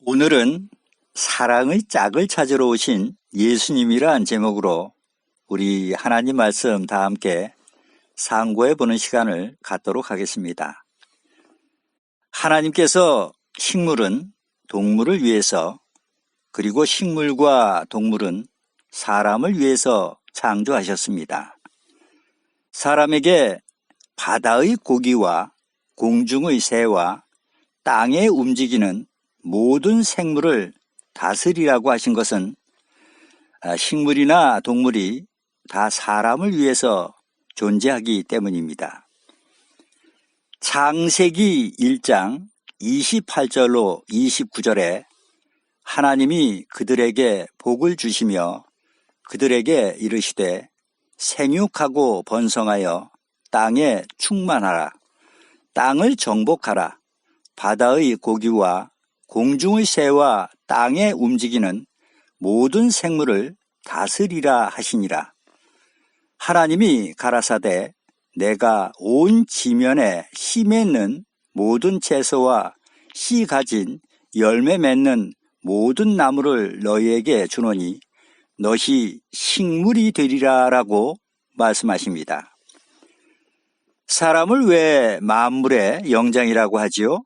오늘은 사랑의 짝을 찾으러 오신 예수님이란 제목으로 우리 하나님 말씀 다 함께 상고해 보는 시간을 갖도록 하겠습니다. 하나님께서 식물은 동물을 위해서, 그리고 식물과 동물은 사람을 위해서 창조하셨습니다. 사람에게 바다의 고기와 공중의 새와 땅에 움직이는 모든 생물을 다스리라고 하신 것은 식물이나 동물이 다 사람을 위해서 존재하기 때문입니다. 창세기 1장 28절로 29절에 하나님이 그들에게 복을 주시며 그들에게 이르시되 생육하고 번성하여 땅에 충만하라. 땅을 정복하라. 바다의 고기와 공중의 새와 땅에 움직이는 모든 생물을 다스리라 하시니라. 하나님이 가라사대 내가 온 지면에 씨 맺는 모든 채소와 씨 가진 열매 맺는 모든 나무를 너희에게 주노니 너희 식물이 되리라 라고 말씀하십니다. 사람을 왜 만물의 영장이라고 하지요?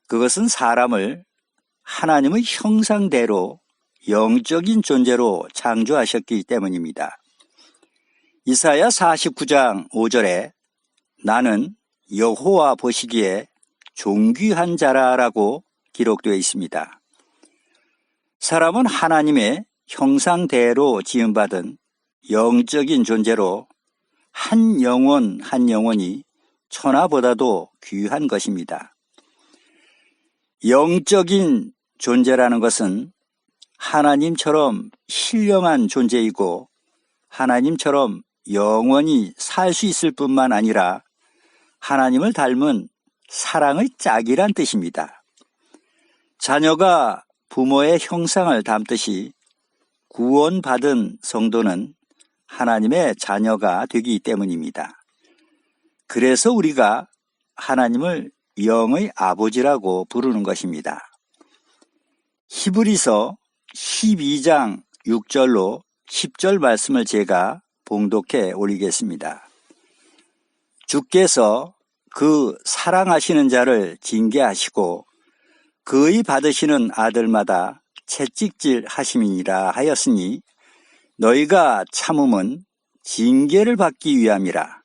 그것은 사람을 하나님의 형상대로 영적인 존재로 창조하셨기 때문입니다. 이사야 49장 5절에 나는 여호와 보시기에 존귀한 자라라고 기록되어 있습니다. 사람은 하나님의 형상대로 지음받은 영적인 존재로 한 영혼 한 영혼이 천하보다도 귀한 것입니다. 영적인 존재라는 것은 하나님처럼 신령한 존재이고 하나님처럼 영원히 살 수 있을 뿐만 아니라 하나님을 닮은 사랑의 짝이란 뜻입니다. 자녀가 부모의 형상을 담듯이 구원받은 성도는 하나님의 자녀가 되기 때문입니다. 그래서 우리가 하나님을 영의 아버지라고 부르는 것입니다. 히브리서 12장 6절로 10절 말씀을 제가 봉독해 올리겠습니다. 주께서 그 사랑하시는 자를 징계하시고 그의 받으시는 아들마다 채찍질 하심이니라 하였으니 너희가 참음은 징계를 받기 위함이라.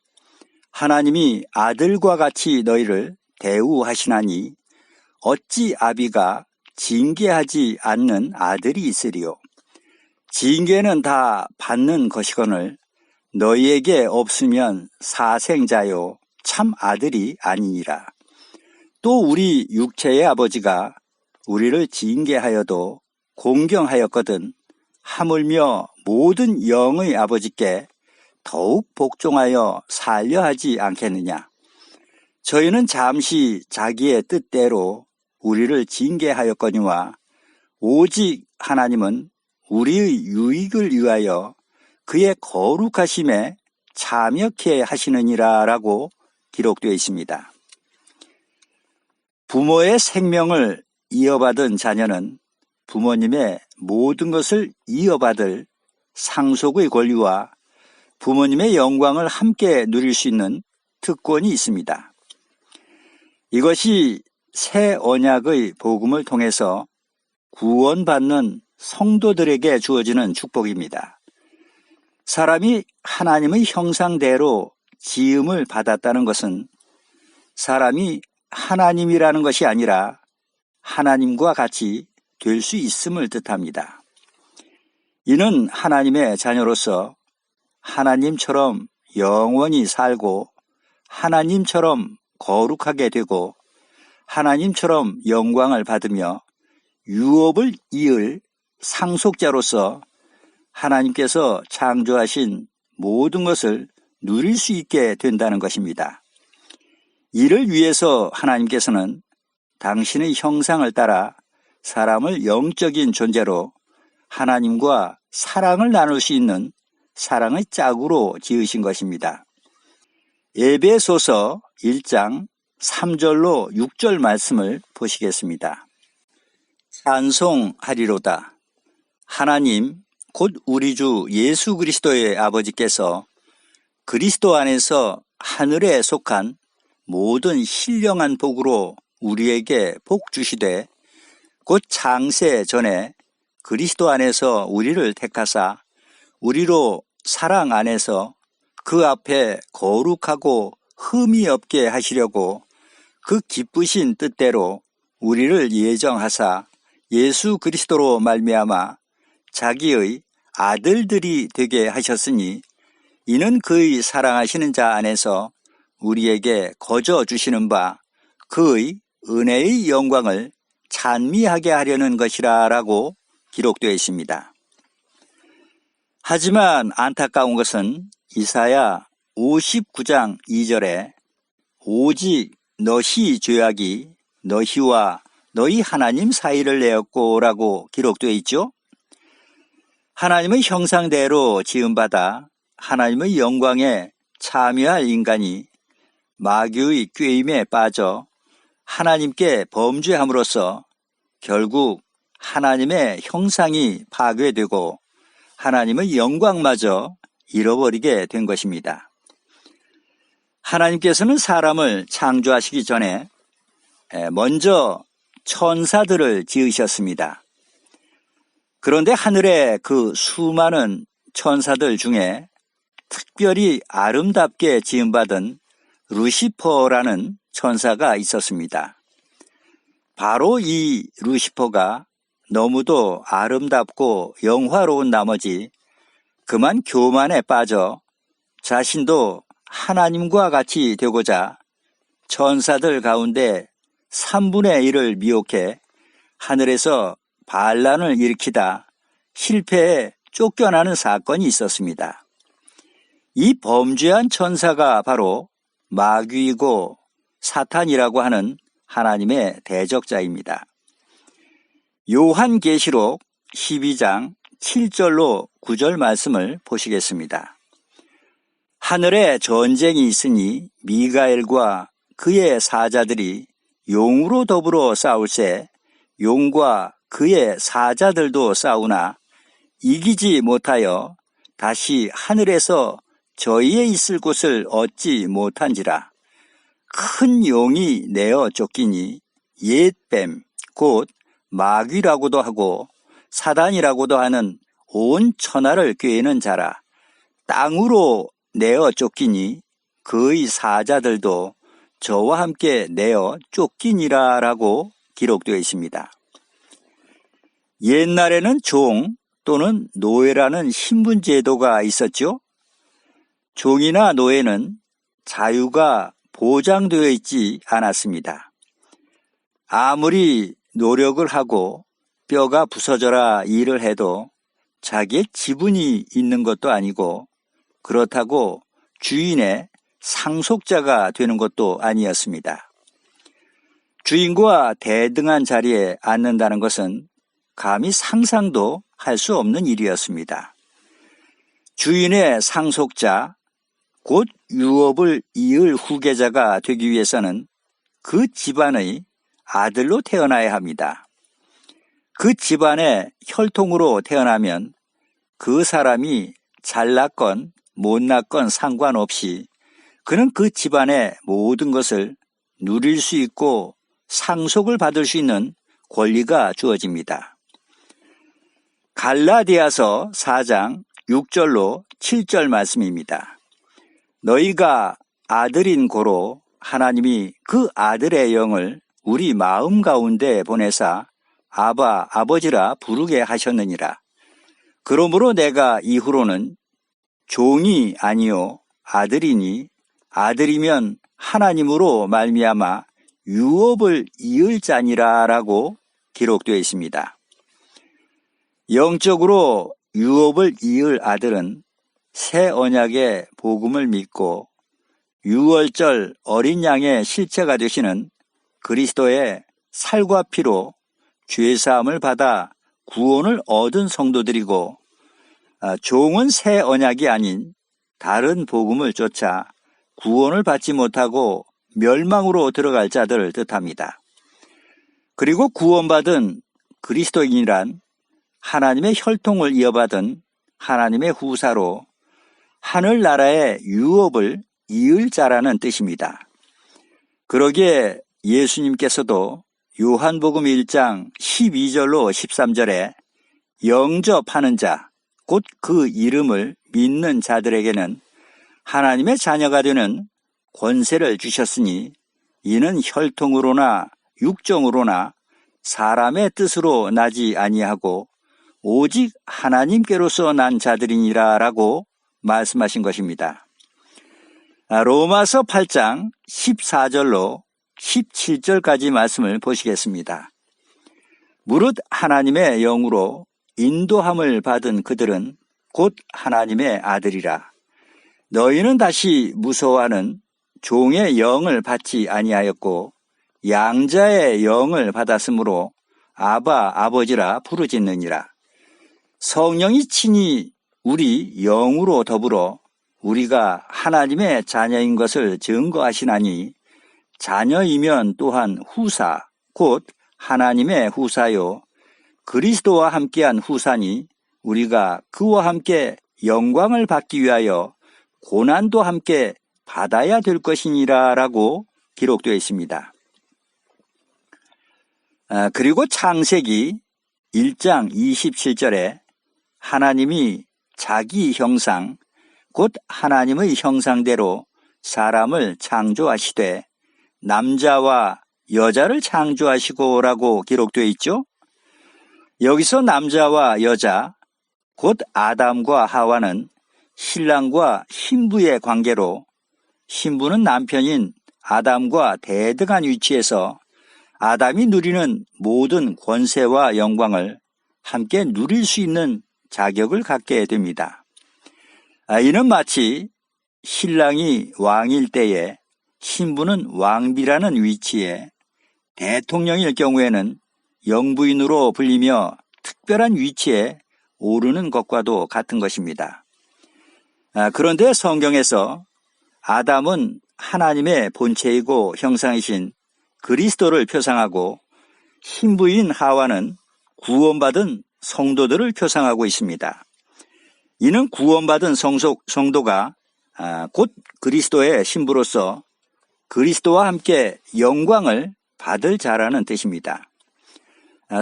하나님이 아들과 같이 너희를 대우하시나니 어찌 아비가 징계하지 않는 아들이 있으리요. 징계는 다 받는 것이거늘 너희에게 없으면 사생자요 참 아들이 아니니라. 또 우리 육체의 아버지가 우리를 징계하여도 공경하였거든 하물며 모든 영의 아버지께 더욱 복종하여 살려하지 않겠느냐. 저희는 잠시 자기의 뜻대로 우리를 징계하였거니와 오직 하나님은 우리의 유익을 위하여 그의 거룩하심에 참여케 하시느니라 라고 기록되어 있습니다. 부모의 생명을 이어받은 자녀는 부모님의 모든 것을 이어받을 상속의 권리와 부모님의 영광을 함께 누릴 수 있는 특권이 있습니다. 이것이 새 언약의 복음을 통해서 구원받는 성도들에게 주어지는 축복입니다. 사람이 하나님의 형상대로 지음을 받았다는 것은 사람이 하나님이라는 것이 아니라 하나님과 같이 될 수 있음을 뜻합니다. 이는 하나님의 자녀로서 하나님처럼 영원히 살고 하나님처럼 거룩하게 되고 하나님처럼 영광을 받으며 유업을 이을 상속자로서 하나님께서 창조하신 모든 것을 누릴 수 있게 된다는 것입니다. 이를 위해서 하나님께서는 당신의 형상을 따라 사람을 영적인 존재로 하나님과 사랑을 나눌 수 있는 사랑의 짝으로 지으신 것입니다. 에베소서 1장 3절로 6절 말씀을 보시겠습니다. 찬송하리로다. 하나님 곧 우리 주 예수 그리스도의 아버지께서 그리스도 안에서 하늘에 속한 모든 신령한 복으로 우리에게 복 주시되 곧 창세 전에 그리스도 안에서 우리를 택하사 우리로 사랑 안에서 그 앞에 거룩하고 흠이 없게 하시려고 그 기쁘신 뜻대로 우리를 예정하사 예수 그리스도로 말미암아 자기의 아들들이 되게 하셨으니 이는 그의 사랑하시는 자 안에서 우리에게 거저 주시는 바 그의 은혜의 영광을 찬미하게 하려는 것이라 라고 기록되어 있습니다. 하지만 안타까운 것은 이사야 59장 2절에 오직 너희 죄악이 너희와 너희 하나님 사이를 내었고 라고 기록되어 있죠. 하나님의 형상대로 지음받아 하나님의 영광에 참여할 인간이 마귀의 꾀임에 빠져 하나님께 범죄함으로써 결국 하나님의 형상이 파괴되고 하나님의 영광마저 잃어버리게 된 것입니다. 하나님께서는 사람을 창조하시기 전에 먼저 천사들을 지으셨습니다. 그런데 하늘의 그 수많은 천사들 중에 특별히 아름답게 지음받은 루시퍼라는 천사가 있었습니다. 바로 이 루시퍼가 너무도 아름답고 영화로운 나머지 그만 교만에 빠져 자신도 하나님과 같이 되고자 천사들 가운데 3분의 1을 미혹해 하늘에서 반란을 일으키다 실패해 쫓겨나는 사건이 있었습니다. 이 범죄한 천사가 바로 마귀이고 사탄이라고 하는 하나님의 대적자입니다. 요한계시록 12장 7절로 9절 말씀을 보시겠습니다. 하늘에 전쟁이 있으니 미가엘과 그의 사자들이 용으로 더불어 싸울세 용과 그의 사자들도 싸우나 이기지 못하여 다시 하늘에서 저희의 있을 곳을 얻지 못한지라. 큰 용이 내어 쫓기니 옛뱀 곧 마귀라고도 하고 사단이라고도 하는 온 천하를 꾀는 자라. 땅으로 내어 쫓기니 그의 사자들도 저와 함께 내어 쫓기니라 라고 기록되어 있습니다. 옛날에는 종 또는 노예라는 신분제도가 있었죠. 종이나 노예는 자유가 보장되어 있지 않았습니다. 아무리 노력을 하고 뼈가 부서져라 일을 해도 자기의 지분이 있는 것도 아니고 그렇다고 주인의 상속자가 되는 것도 아니었습니다. 주인과 대등한 자리에 앉는다는 것은 감히 상상도 할 수 없는 일이었습니다. 주인의 상속자, 곧 유업을 이을 후계자가 되기 위해서는 그 집안의 아들로 태어나야 합니다. 그 집안의 혈통으로 태어나면 그 사람이 잘났건 못났건 상관없이 그는 그 집안의 모든 것을 누릴 수 있고 상속을 받을 수 있는 권리가 주어집니다. 갈라디아서 4장 6절로 7절 말씀입니다. 너희가 아들인 고로 하나님이 그 아들의 영을 우리 마음 가운데 보내사 아바 아버지라 부르게 하셨느니라. 그러므로 내가 이후로는 종이 아니요 아들이니 아들이면 하나님으로 말미암아 유업을 이을 자니라 라고 기록되어 있습니다. 영적으로 유업을 이을 아들은 새 언약의 복음을 믿고 유월절 어린 양의 실체가 되시는 그리스도의 살과 피로 죄사함을 받아 구원을 얻은 성도들이고, 종은 새 언약이 아닌 다른 복음을 쫓아 구원을 받지 못하고 멸망으로 들어갈 자들을 뜻합니다. 그리고 구원받은 그리스도인이란 하나님의 혈통을 이어받은 하나님의 후사로 하늘나라의 유업을 이을 자라는 뜻입니다. 그러기에 예수님께서도 요한복음 1장 12절로 13절에 영접하는 자, 곧 그 이름을 믿는 자들에게는 하나님의 자녀가 되는 권세를 주셨으니 이는 혈통으로나 육정으로나 사람의 뜻으로 나지 아니하고 오직 하나님께로서 난 자들이니라 라고 말씀하신 것입니다. 로마서 8장 14절로 17절까지 말씀을 보시겠습니다. 무릇 하나님의 영으로 인도함을 받은 그들은 곧 하나님의 아들이라. 너희는 다시 무서워하는 종의 영을 받지 아니하였고 양자의 영을 받았으므로 아바 아버지라 부르짖느니라. 성령이 친히 우리 영으로 더불어 우리가 하나님의 자녀인 것을 증거하시나니 자녀이면 또한 후사 곧 하나님의 후사요 그리스도와 함께한 후사니 우리가 그와 함께 영광을 받기 위하여 고난도 함께 받아야 될 것이니라 라고 기록되어 있습니다. 그리고 창세기 1장 27절에 하나님이 자기 형상 곧 하나님의 형상대로 사람을 창조하시되 남자와 여자를 창조하시고라고 기록되어 있죠. 여기서 남자와 여자 곧 아담과 하와는 신랑과 신부의 관계로 신부는 남편인 아담과 대등한 위치에서 아담이 누리는 모든 권세와 영광을 함께 누릴 수 있는 자격을 갖게 됩니다. 이는 마치 신랑이 왕일 때에 신부는 왕비라는 위치에 대통령일 경우에는 영부인으로 불리며 특별한 위치에 오르는 것과도 같은 것입니다. 그런데 성경에서 아담은 하나님의 본체이고 형상이신 그리스도를 표상하고 신부인 하와는 구원받은 성도들을 표상하고 있습니다. 이는 구원받은 성도가 곧 그리스도의 신부로서 그리스도와 함께 영광을 받을 자라는 뜻입니다.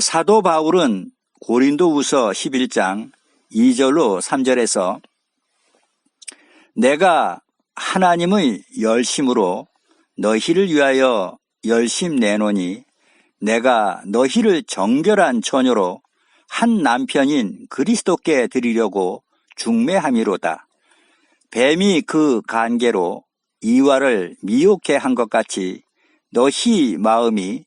사도 바울은 고린도후서 11장 2절로 3절에서 내가 하나님의 열심으로 너희를 위하여 열심 내노니 내가 너희를 정결한 처녀로 한 남편인 그리스도께 드리려고 중매함이로다. 뱀이 그 간계로 이와를 미혹해 한 것 같이 너희 마음이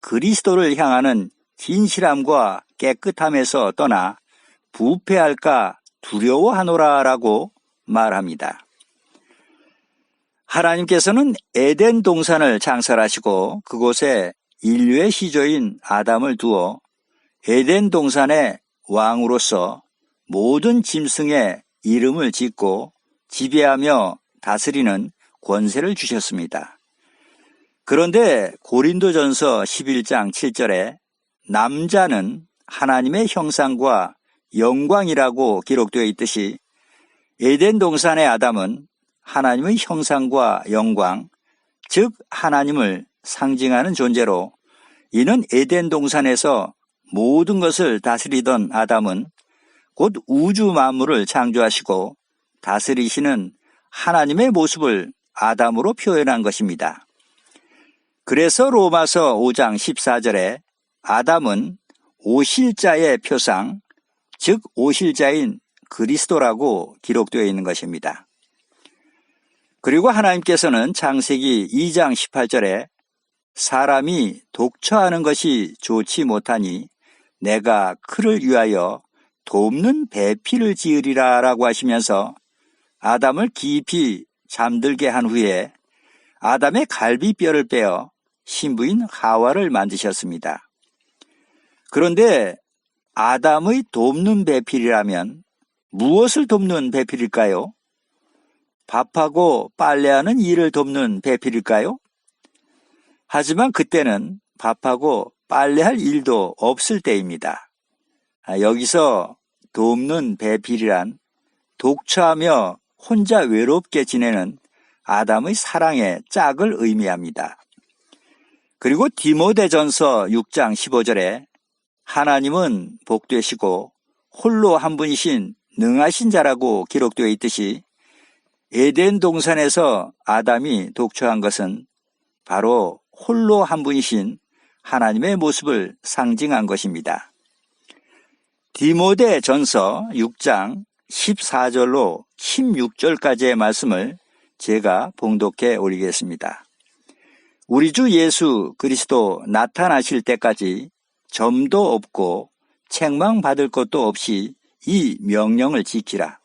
그리스도를 향하는 진실함과 깨끗함에서 떠나 부패할까 두려워하노라라고 말합니다. 하나님께서는 에덴 동산을 창설하시고 그곳에 인류의 시조인 아담을 두어 에덴 동산의 왕으로서 모든 짐승의 이름을 짓고 지배하며 다스리는 권세를 주셨습니다. 그런데 고린도전서 11장 7절에 남자는 하나님의 형상과 영광이라고 기록되어 있듯이 에덴 동산의 아담은 하나님의 형상과 영광, 즉 하나님을 상징하는 존재로 이는 에덴 동산에서 모든 것을 다스리던 아담은 곧 우주 만물을 창조하시고 다스리시는 하나님의 모습을 아담으로 표현한 것입니다. 그래서 로마서 5장 14절에 아담은 오실자의 표상, 즉 오실자인 그리스도라고 기록되어 있는 것입니다. 그리고 하나님께서는 창세기 2장 18절에 사람이 독처하는 것이 좋지 못하니 내가 그를 위하여 돕는 배필을 지으리라 라고 하시면서 아담을 깊이 잠들게 한 후에 아담의 갈비뼈를 빼어 신부인 하와를 만드셨습니다. 그런데 아담의 돕는 배필이라면 무엇을 돕는 배필일까요? 밥하고 빨래하는 일을 돕는 배필일까요? 하지만 그때는 밥하고 빨래할 일도 없을 때입니다. 여기서 돕는 배필이란 독처하며 혼자 외롭게 지내는 아담의 사랑의 짝을 의미합니다. 그리고 디모데전서 6장 15절에 하나님은 복되시고 홀로 한 분이신 능하신 자라고 기록되어 있듯이 에덴 동산에서 아담이 독처한 것은 바로 홀로 한 분이신 하나님의 모습을 상징한 것입니다. 디모데전서 6장 14절로 16절까지의 말씀을 제가 봉독해 올리겠습니다. 우리 주 예수 그리스도 나타나실 때까지 점도 없고 책망받을 것도 없이 이 명령을 지키라.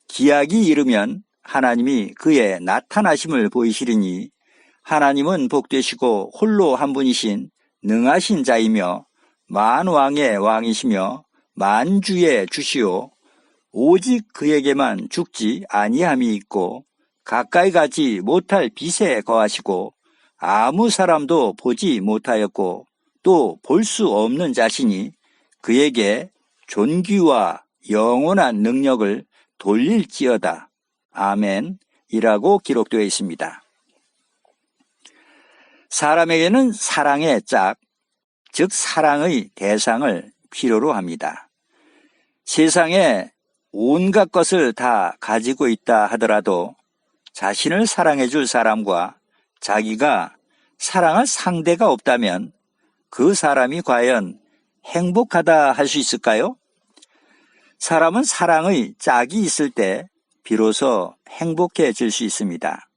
기약이 이르면 하나님이 그의 나타나심을 보이시리니 하나님은 복되시고 홀로 한 분이신 능하신 자이며 만왕의 왕이시며 만주의 주시오. 오직 그에게만 죽지 아니함이 있고 가까이 가지 못할 빛에 거하시고 아무 사람도 보지 못하였고 또 볼 수 없는 자신이 그에게 존귀와 영원한 능력을 돌릴지어다. 아멘. 이라고 기록되어 있습니다. 사람에게는 사랑의 짝, 즉 사랑의 대상을 필요로 합니다. 세상에 온갖 것을 다 가지고 있다 하더라도 자신을 사랑해 줄 사람과 자기가 사랑할 상대가 없다면 그 사람이 과연 행복하다 할 수 있을까요? 사람은 사랑의 짝이 있을 때 비로소 행복해질 수 있습니다.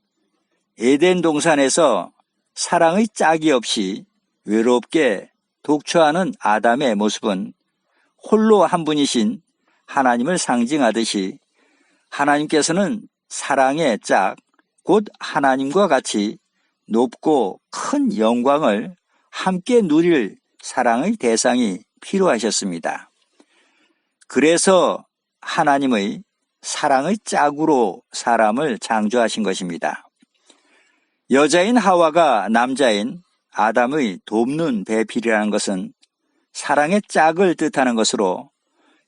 에덴 동산에서 사랑의 짝이 없이 외롭게 독처하는 아담의 모습은 홀로 한 분이신 하나님을 상징하듯이 하나님께서는 사랑의 짝, 곧 하나님과 같이 높고 큰 영광을 함께 누릴 사랑의 대상이 필요하셨습니다. 그래서 하나님의 사랑의 짝으로 사람을 창조하신 것입니다. 여자인 하와가 남자인 아담의 돕는 배필이라는 것은 사랑의 짝을 뜻하는 것으로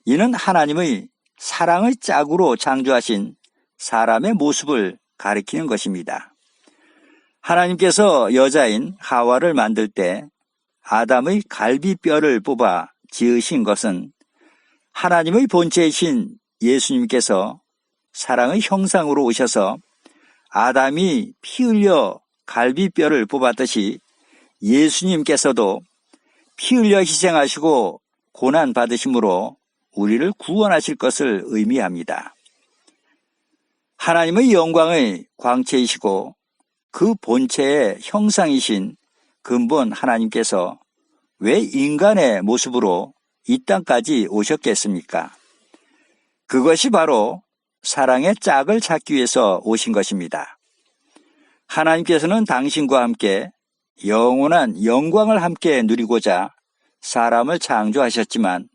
이는 하나님의 사랑의 짝으로 창조하신 사람의 모습을 가리키는 것입니다. 하나님께서 여자인 하와를 만들 때 아담의 갈비뼈를 뽑아 지으신 것은 하나님의 본체이신 예수님께서 사랑의 형상으로 오셔서 아담이 피 흘려 갈비뼈를 뽑았듯이 예수님께서도 피 흘려 희생하시고 고난 받으심으로 우리를 구원하실 것을 의미합니다. 하나님의 영광의 광채이시고 그 본체의 형상이신 근본 하나님께서 왜 인간의 모습으로 이 땅까지 오셨겠습니까? 그것이 바로 사랑의 짝을 찾기 위해서 오신 것입니다. 하나님께서는 당신과 함께 영원한 영광을 함께 누리고자 사람을 창조하셨지만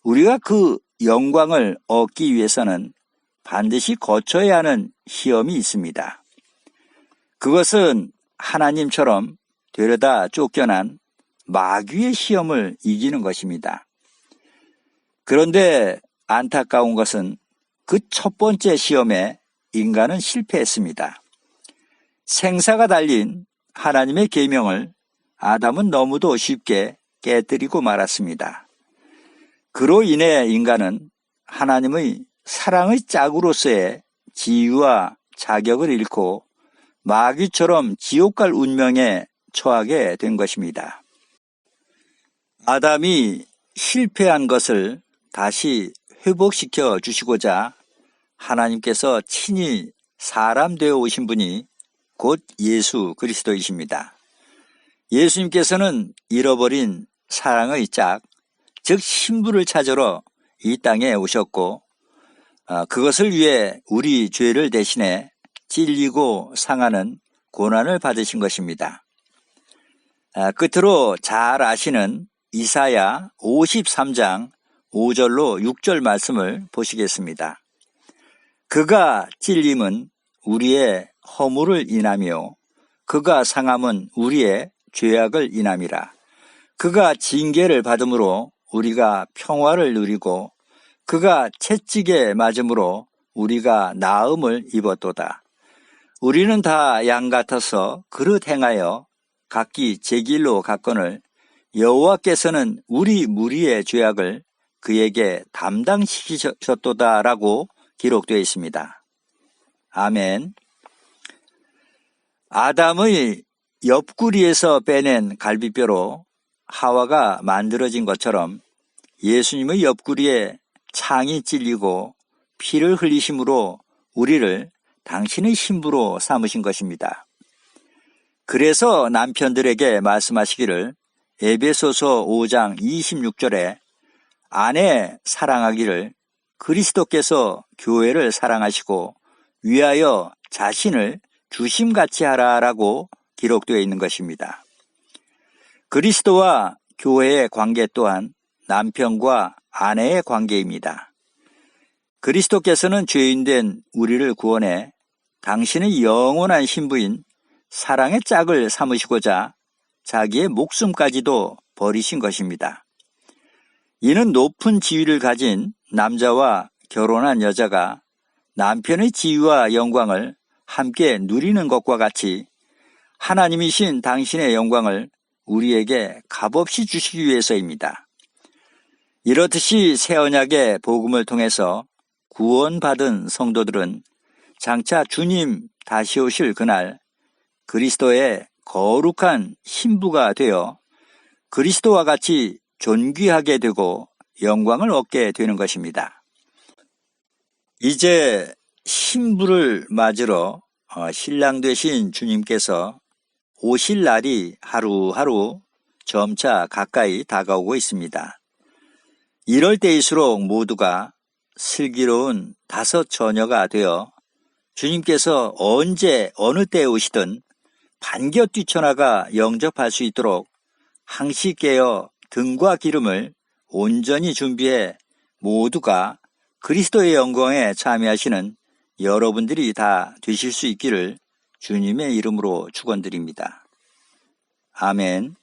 우리가 그 영광을 얻기 위해서는 반드시 거쳐야 하는 시험이 있습니다. 그것은 하나님처럼 되려다 쫓겨난 마귀의 시험을 이기는 것입니다. 그런데 안타까운 것은 그 첫 번째 시험에 인간은 실패했습니다. 생사가 달린 하나님의 계명을 아담은 너무도 쉽게 깨뜨리고 말았습니다. 그로 인해 인간은 하나님의 사랑의 짝으로서의 지위와 자격을 잃고 마귀처럼 지옥 갈 운명에 처하게 된 것입니다. 아담이 실패한 것을 다시 회복시켜 주시고자 하나님께서 친히 사람 되어 오신 분이 곧 예수 그리스도이십니다. 예수님께서는 잃어버린 사랑의 짝, 즉 신부를 찾으러 이 땅에 오셨고 그것을 위해 우리 죄를 대신해 찔리고 상하는 고난을 받으신 것입니다. 끝으로 잘 아시는 이사야 53장 5절로 6절 말씀을 보시겠습니다. 그가 찔림은 우리의 허물을 인하며 그가 상함은 우리의 죄악을 인함이라. 그가 징계를 받음으로 우리가 평화를 누리고 그가 채찍에 맞음으로 우리가 나음을 입었도다. 우리는 다 양 같아서 그릇 행하여 각기 제 길로 갔거늘 여호와께서는 우리 무리의 죄악을 그에게 담당시키셨도다라고 기록되어 있습니다. 아멘. 아담의 옆구리에서 빼낸 갈비뼈로 하와가 만들어진 것처럼 예수님의 옆구리에 창이 찔리고 피를 흘리심으로 우리를 당신의 신부로 삼으신 것입니다. 그래서 남편들에게 말씀하시기를 에베소서 5장 26절에 아내 사랑하기를 그리스도께서 교회를 사랑하시고 위하여 자신을 주심같이 하라라고 기록되어 있는 것입니다. 그리스도와 교회의 관계 또한 남편과 아내의 관계입니다. 그리스도께서는 죄인된 우리를 구원해 당신의 영원한 신부인 사랑의 짝을 삼으시고자 자기의 목숨까지도 버리신 것입니다. 이는 높은 지위를 가진 남자와 결혼한 여자가 남편의 지위와 영광을 함께 누리는 것과 같이 하나님이신 당신의 영광을 우리에게 값없이 주시기 위해서입니다. 이렇듯이 새 언약의 복음을 통해서 구원받은 성도들은 장차 주님 다시 오실 그날 그리스도의 거룩한 신부가 되어 그리스도와 같이 존귀하게 되고 영광을 얻게 되는 것입니다. 이제 신부를 맞으러 신랑 되신 주님께서 오실 날이 하루하루 점차 가까이 다가오고 있습니다. 이럴 때일수록 모두가 슬기로운 다섯 처녀가 되어 주님께서 언제 어느 때에 오시든 반겨 뛰쳐나가 영접할 수 있도록 항시 깨어 등과 기름을 온전히 준비해 모두가 그리스도의 영광에 참여하시는 여러분들이 다 되실 수 있기를 주님의 이름으로 축원드립니다. 아멘.